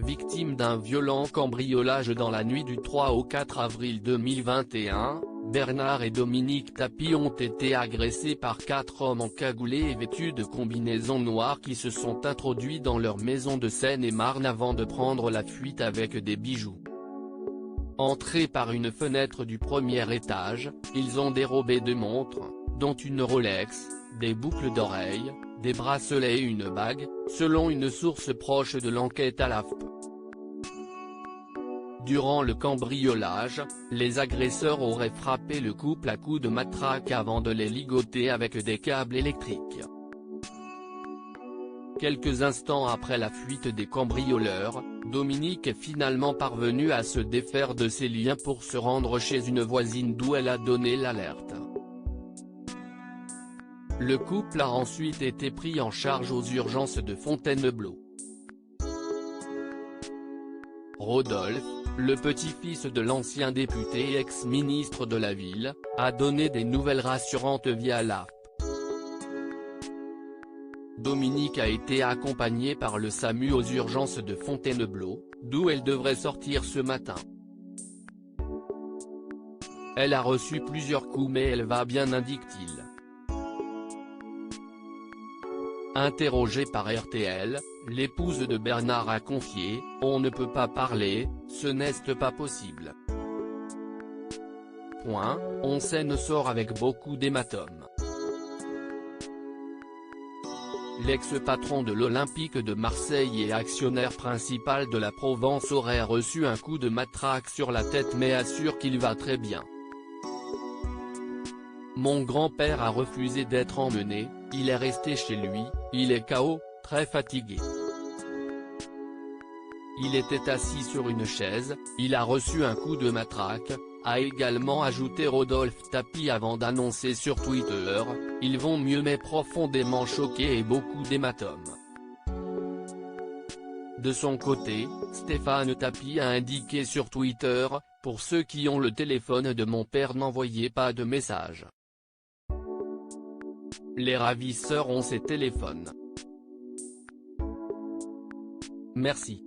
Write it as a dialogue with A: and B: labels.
A: victime d'un violent cambriolage dans la nuit du 3 au 4 avril 2021, Bernard et Dominique Tapie ont été agressés par 4 hommes encagoulés et vêtus de combinaisons noires qui se sont introduits dans leur maison de Seine-et-Marne avant de prendre la fuite avec des bijoux. Entrés par une fenêtre du premier étage, ils ont dérobé 2 montres, dont une Rolex, des boucles d'oreilles, des bracelets et une bague, selon une source proche de l'enquête à l'AFP. Durant le cambriolage, les agresseurs auraient frappé le couple à coups de matraque avant de les ligoter avec des câbles électriques. Quelques instants après la fuite des cambrioleurs, Dominique est finalement parvenue à se défaire de ses liens pour se rendre chez une voisine d'où elle a donné l'alerte. Le couple a ensuite été pris en charge aux urgences de Fontainebleau. Rodolphe, le petit-fils de l'ancien député et ex-ministre de la Ville, a donné des nouvelles rassurantes via l'AFP. Dominique a été accompagnée par le SAMU aux urgences de Fontainebleau, d'où elle devrait sortir ce matin. Elle a reçu plusieurs coups mais elle va bien, indique-t-il. Interrogée par RTL, l'épouse de Bernard a confié « On ne peut pas parler, ce n'est pas possible. On s'en sort avec beaucoup d'hématomes ». L'ex-patron de l'Olympique de Marseille et actionnaire principal de la Provence aurait reçu un coup de matraque sur la tête mais assure qu'il va très bien. Mon grand-père a refusé d'être emmené, il est resté chez lui, il est KO, très fatigué. Il était assis sur une chaise, il a reçu un coup de matraque, a également ajouté Rodolphe Tapie avant d'annoncer sur Twitter « Ils vont mieux mais profondément choqués et beaucoup d'hématomes ». De son côté, Stéphane Tapie a indiqué sur Twitter « Pour ceux qui ont le téléphone de mon père, n'envoyez pas de message. Les ravisseurs ont ses téléphones. Merci.